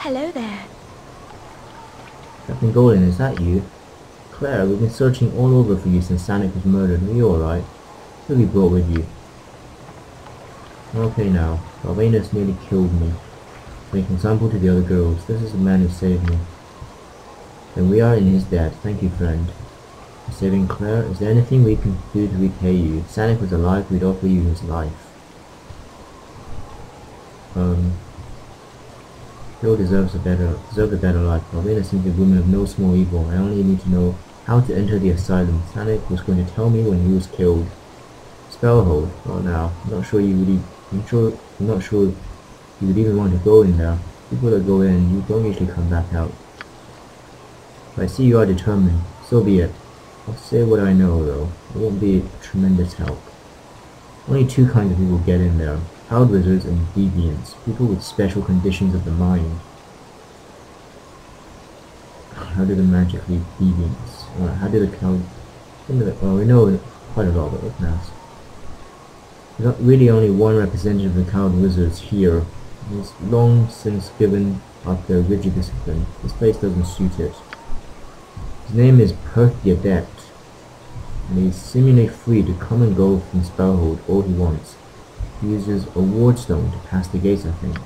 Hello there. Captain Golden, is that you? Claire, we've been searching all over for you since Sonic was murdered. Are you alright? Who have you brought with you? Okay now, Balvenus nearly killed me. Make an example to the other girls. This is the man who saved me. And we are in his debt. Thank you, friend. For saving Claire, is there anything we can do to repay you? If Sonic was alive, we'd offer you his life. Joe deserves a better life. Balvenus seems a woman of no small evil. I only need to know how to enter the asylum. Sonic was going to tell me when he was killed. Spellhold. Well now, I'm not sure you would even want to go in there. People that go in, you don't usually come back out. But I see you are determined. So be it. I'll say what I know, though. It won't be a tremendous help. Only two kinds of people get in there. Cloud wizards and deviants. People with special conditions of the mind. How do the magically deviants? How do the cloud... Well, we know quite a lot, but let's ask. There's not really only one representative of the cloud wizards here. He's long since given up their rigid discipline. This place doesn't suit it. His name is Perth the Adept, and he's seemingly free to come and go from Spellhold all he wants. He uses a wardstone to pass the gates, I think.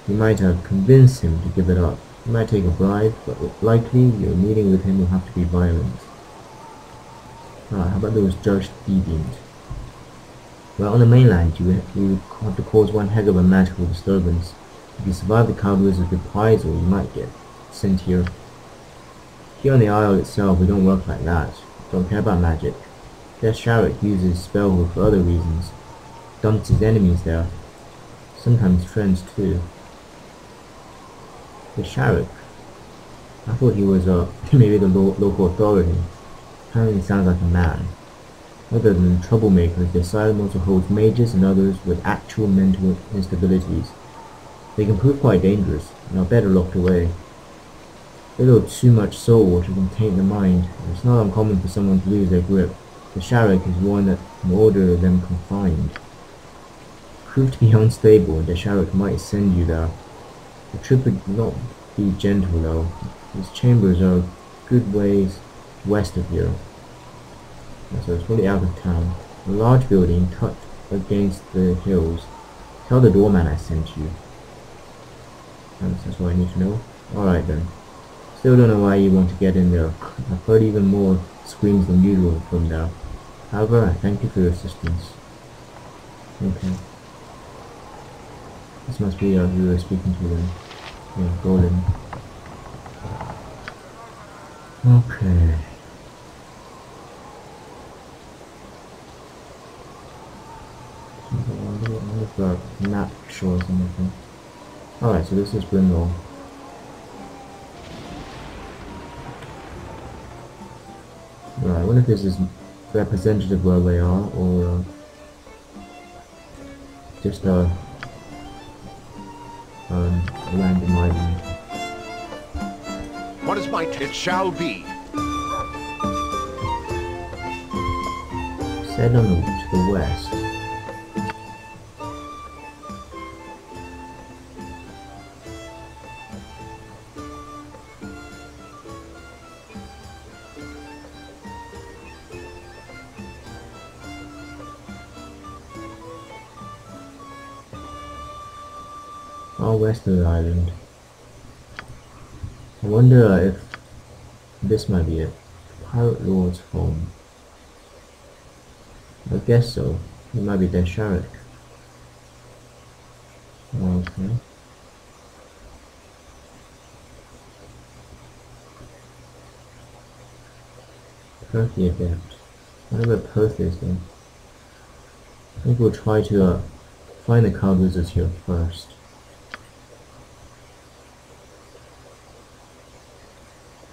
You might have convinced him to give it up. You might take a bribe, but likely your meeting with him will have to be violent. How about those Judge Deviant? Well, on the mainland, you would have to cause one heck of a magical disturbance. If you survive the Cloud Wizard's reprisal, you might get sent here. Here on the Isle itself, we don't work like that. Don't care about magic. Death Sharrock uses Spellhold for other reasons. Dumps his enemies there. Sometimes friends too. The Sharrock. I thought he was maybe the local authority. Apparently sounds like a man. Other than troublemakers, the asylum also holds mages and others with actual mental instabilities. They can prove quite dangerous, and are better locked away. A little too much salt water can taint the mind. It's not uncommon for someone to lose their grip. The Sharrock is one that can order them confined. Prove to be unstable, and the Sharrock might send you there. The trip would not be gentle though. His chambers are good ways west of here. So it's really out of town. A large building tucked against the hills. Tell the doorman I sent you. That's what I need to know. Alright then. Still don't know why you want to get in there. I've heard even more screams than usual from there. However, I thank you for your assistance. Okay. This must be who we were speaking to then. Yeah, Golden. Okay. I wonder if the map shows anything. Alright, so this is Brindle. Right, I wonder if this is representative where they are, or just a random island. What is my it shall be. Set on to the west. Far west of the island. I wonder if this might be it. Pirate Lord's home. I guess so. It might be their Sharrock. Okay. Perth the Adept. I wonder where Perth is then. I think we'll try to find the cloud wizards here first.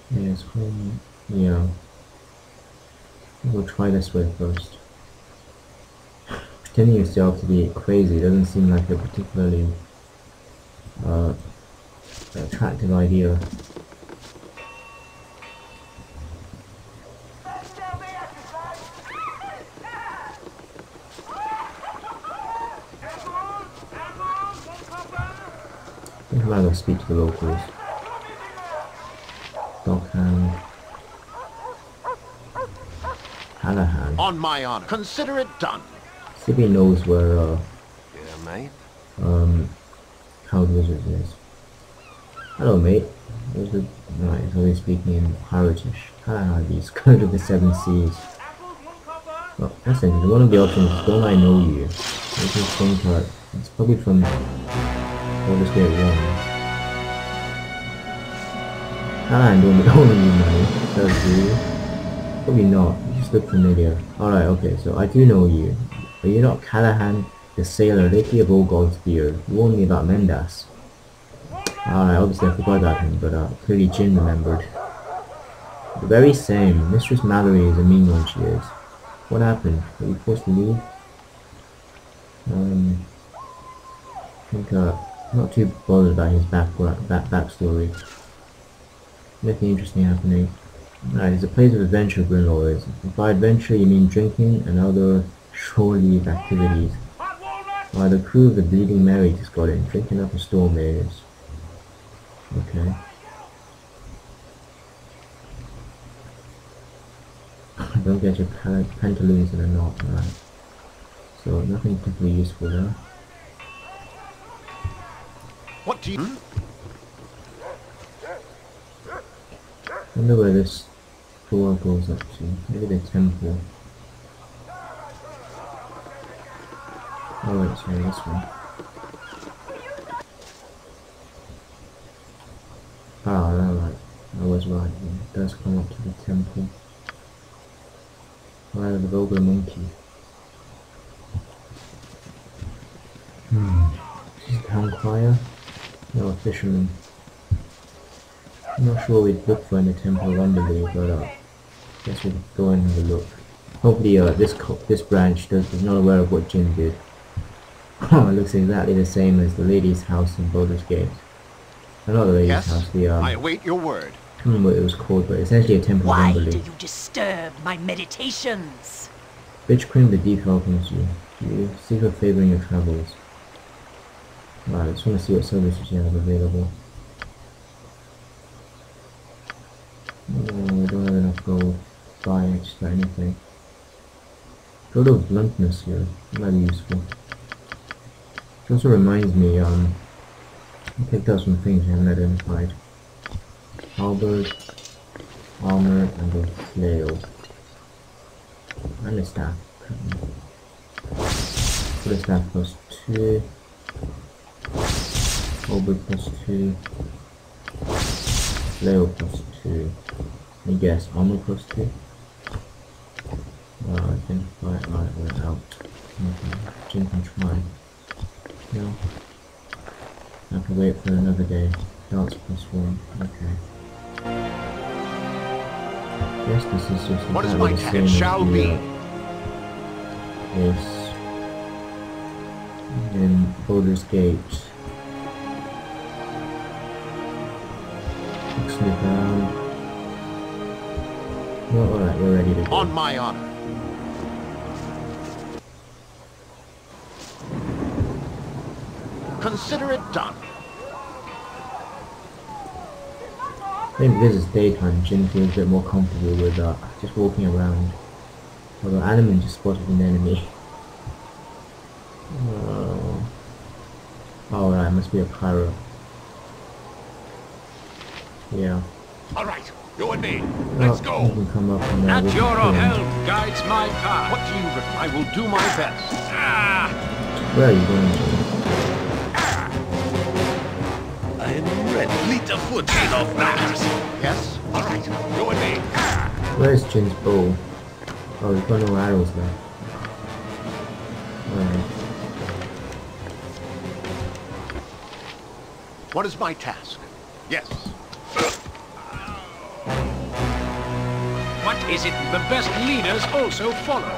Yes, home. Yeah. We'll try this way first. Pretending yourself to be crazy doesn't seem like a particularly attractive idea. I think I might go speak to the locals. Dockhand. Callahan. On my honor. Consider it done. See if he knows where Yeah, mate. Cloud Wizard is. Hello, mate. Right, he's always speaking in Piratish. Callahan, he's going to the Seven Seas. Well, that's interesting. One of the options is don't I know you? This is think it's probably from Baldur's Gate 1. Callahan don't owe you money. Does he? Probably not. You just look familiar. Alright, okay, so I do know you. But you're not Callahan, the sailor, lately of Ogol's beard. You warned me about Mendas. Alright, obviously I forgot about him, but clearly Jin remembered. The very same. Mistress Mallory is a mean one, she is. What happened? Were you forced to leave? I think not too bothered about his backstory. Nothing interesting happening. Alright, it's a place of adventure, Grinlaw is. If by adventure you mean drinking and other shore-leave activities. While the crew of the Bleeding Mary just got in, drinking up a storm is. Okay. Don't get your pantaloons in a knot, right? So nothing particularly useful there. What do you... I wonder where this door goes up to. Maybe the temple. Oh wait, sorry, this one. Ah, right. I was right. It does come up to the temple. Right, the vulgar monkey. This is the town crier? No, a fisherman. I'm not sure we'd look for in the temple of Underley, but guess we'll go and have a look. Hopefully this branch is not aware of what Jin did. Oh, it looks exactly the same as the lady's house in Baldur's Gate. Not the lady's house, I await your word. I can't remember what it was called, but essentially a temple of Underley. Why do you disturb my meditations? Bitch cream the deep welcomes you. You seek a favor in your travels. Right, I just want to see what services you have available. Oh, we don't have enough gold. Buy extra anything. Sort of bluntness here. Might be useful. It also reminds me, I picked up some things I haven't identified. Halberd, armor, and a flail. And a staff. Put a staff plus 2. Halberd plus 2. Flail plus 2. I guess armor plus 2. Identify. Alright, we're out. Okay. Jin can try. No. I have to wait for another day. Darts plus 1. Okay. Guess this is just what is my task shall be? Yes. In Baldur's Gate. Snoop around. Well, alright, we're ready to go. On my honor. Consider it done. I think because it's daytime, Jin feels a bit more comfortable with just walking around. Although Animan just spotted an enemy. Oh, right, must be a pyro. Yeah. Alright, you and me. Let's go. You can come up and At your help guides my path. What do you reckon? I will do my best. Where are you going to? I'm ready. Fleet-of-foot ain't off matters. Yes? Alright, you and me. Where's Jin's bow? Oh, he's got no arrows left. Alright. What is my task? Yes. What is it the best leaders also follow?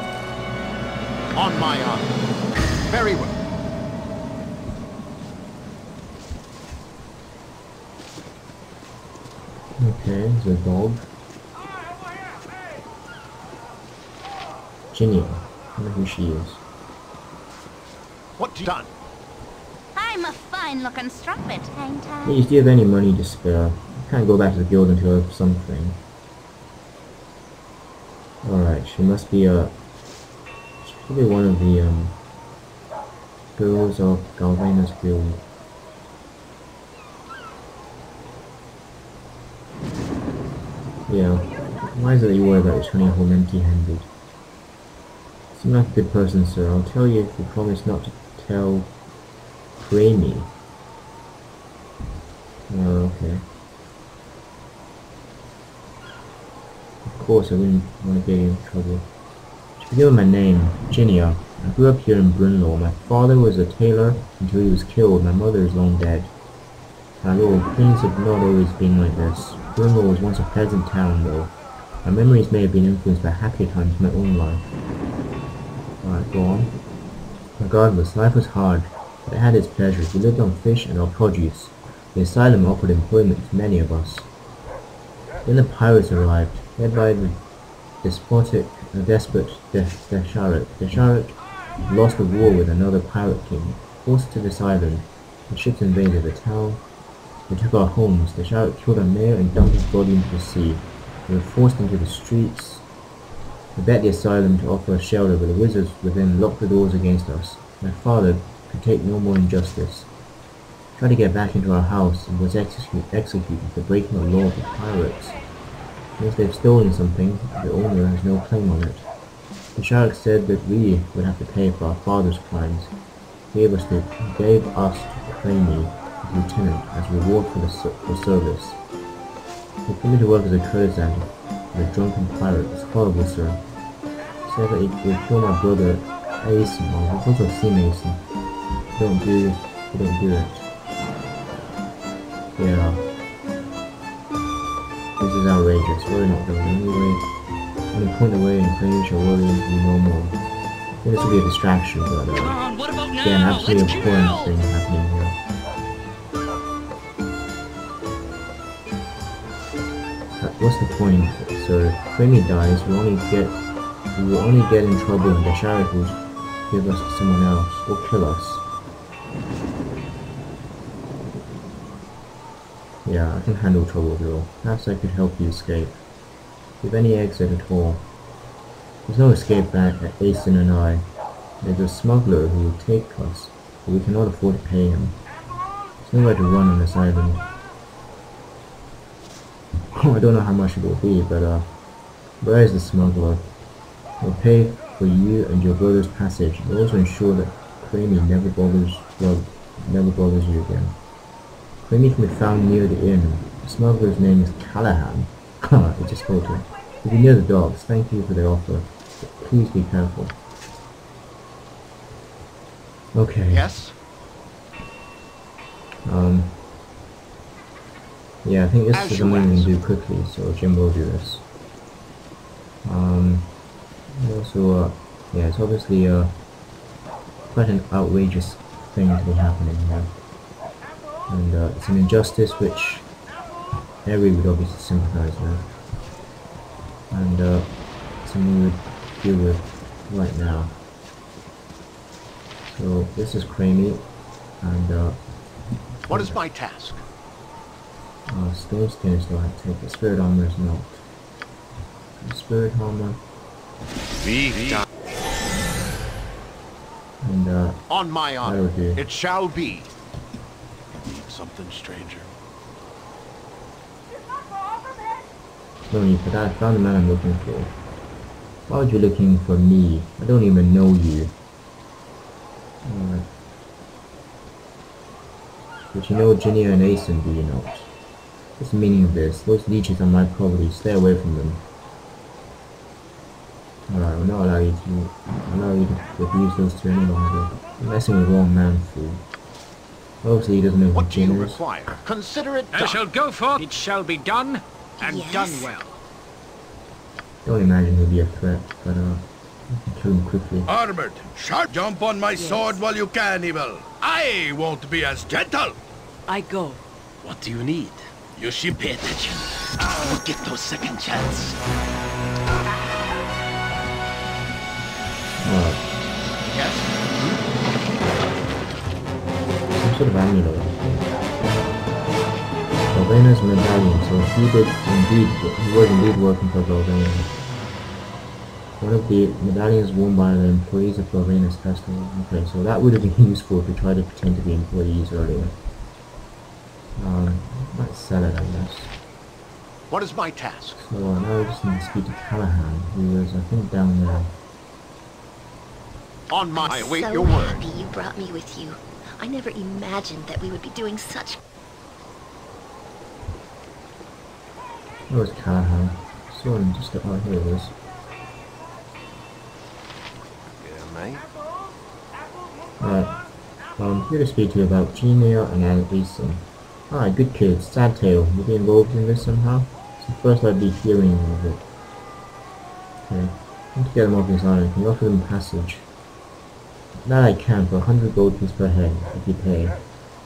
On my honor. Very well. Okay, there's a dog. Ginny. I don't know who she is. What you done? I'm a fine fine looking strumpet, ain't I? Please, do you have any money to spare? I can't go back to the guild until I have something. Alright, she must be she's probably one of the girls of Galvana's guild. Yeah. Why is it that you worry about returning home empty-handed? Seem like a good person, sir. I'll tell you if you promise not to tell Creamy. Oh, okay. Of course, I wouldn't want to get you in trouble. To begin with my name, Ginia. I grew up here in Brunlaw. My father was a tailor until he was killed. My mother is long dead. My lord, things have not always been like this. Brunlaw was once a pleasant town, though. My memories may have been influenced by happier times in my own life. Alright, go on. Regardless, life was hard, but it had its pleasures. We lived on fish and our produce. The asylum offered employment to many of us. Then the pirates arrived, led by the despot Desharik. Desharik lost the war with another pirate king, forced to this island. The ships invaded the town. They took our homes. Desharik killed our mayor and dumped his body into the sea. We were forced into the streets. We begged the asylum to offer us shelter, but the wizards within locked the doors against us. My father could take no more injustice. He tried to get back into our house and was executed for breaking the law of the pirates. Since they've stolen something, the owner has no claim on it. The shark said that we would have to pay for our father's crimes. He gave us to Craney as lieutenant as reward for the service. He put me to work as a courtesan for a drunken pirate. It's horrible, sir. He said that he would kill my brother Aeson, or he's also seen Aeson. Don't do it. Yeah. This is outrageous. Worry not, though. When you point away and claim you shall worry you no more. I think this will be a distraction, but Come on, what about now? yeah, an absolutely Let's abhorrent kill! thing happening here. What's the point, sir? If Creamy dies, we will only get in trouble and the sheriff will give us to someone else, or kill us. Yeah, I can handle trouble, girl. Perhaps I could help you escape. If you have any exit at all. There's no escape back at Aeson and I. There's a smuggler who will take us, but we cannot afford to pay him. There's nowhere to run on this island. Oh, I don't know how much it will be, but where is the smuggler? We'll pay for you and your brother's passage, and also ensure that Creamy never bothers you again. Creamy can be found near the inn. The smuggler's name is Callahan. I just told him. He'll be near the docks. Thank you for the offer. But please be careful. Okay. Yes? Yeah, I think this As is you something we asked. can do quickly, so Jim will do this. Also, yeah, it's obviously quite an outrageous thing to be happening here. And it's an injustice which Aerie would obviously sympathize with. And something we would deal with right now. So this is Creamy, and What is my task? stone skin is still have to take, the spirit armor is not. The spirit armor, and On my honor, that'll do. it shall be. You need something, stranger? No need for that. I found the man I'm looking for. Why would you be looking for me? I don't even know you. But you know Ginia and Aeson, do you not? What's the meaning of this? Those leeches on my property. Stay away from them. Alright, we'll not allow you to abuse those two any longer. You're messing with the wrong man, fool. Obviously he doesn't know who What do you Ginia is. require? Consider it I done. shall go forth. It shall be done, and Yes. done well. Don't imagine he'll be a threat, but you can kill him quickly. Armored, sharp, jump on my sword while you can, Evil. I won't be as gentle. I go. What do you need? You should pay attention. I'll get no second chance. Alright. Yes? sort of amulet. Balder's medallion, so he was indeed working for Baldur. One of the medallions worn by the employees of Balder's festival. Okay, so that would have been useful if we tried to pretend to be employees earlier. Let's sell it, I guess. What is my task? So now I just need to speak to Callahan, who is, I think, down there. On my... I await So your word. happy you brought me with you. I never imagined that we would be doing such... Where's Callahan? Saw him just... oh, here it is. Yeah, mate. Right. I'm here to speak to you about Imoen and Aerie. Alright, good kids. Sad tale. You'll be involved in this somehow? So first I'd be hearing of it. Okay. I want to get them off his island. Can you offer them passage? That I can for 100 gold pieces per head, if you pay.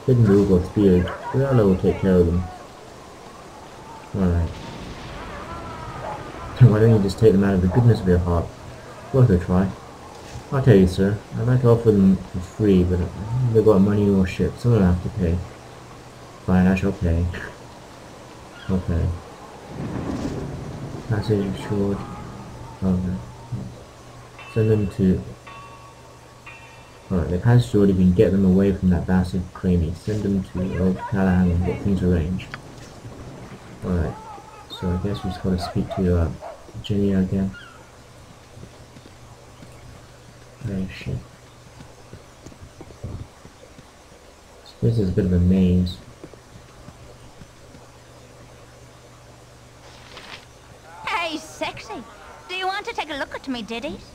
Kid and Rube got speared. Rihanna will take care of them. Alright. Why don't you just take them out of the goodness of your heart? Worth a try. I'll tell you, sir. I'd like to offer them for free, but they've got money or shit. Someone will have to pay. Fine, I shall pay. Okay. Passage assured. Okay. Send them to... Alright, the passage assured if you can get them away from that bastard Craney. Send them to old Callahan and get things arranged. Alright. So I guess we just gotta speak to Jenny again. Oh shit. This is a bit of a maze. Hey, sexy. Do you want to take a look at me ditties?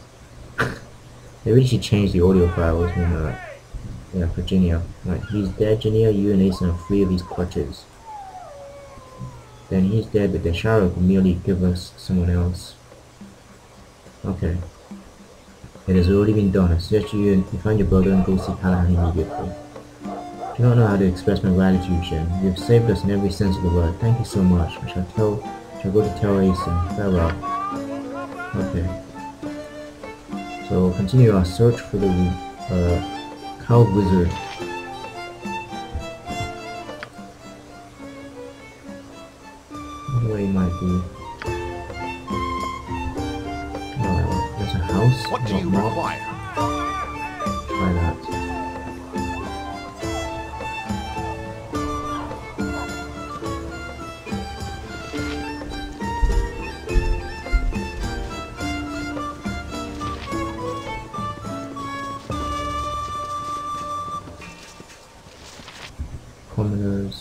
They really should change the audio files when, yeah, for Ginia. Right, he's dead, Ginia. You and Aeson are free of his clutches. Then he's dead, but the shadow will merely give us someone else. Okay. It has already been done. I suggest you find your brother and go see Callahan immediately. I do not know how to express my gratitude, Jen. You have saved us in every sense of the word. Thank you so much. I shall go to tell Aeson. Farewell. Okay. So we'll continue our search for the cow wizard. Where he might be. There's a house. What do you not require? Try that. Commoners.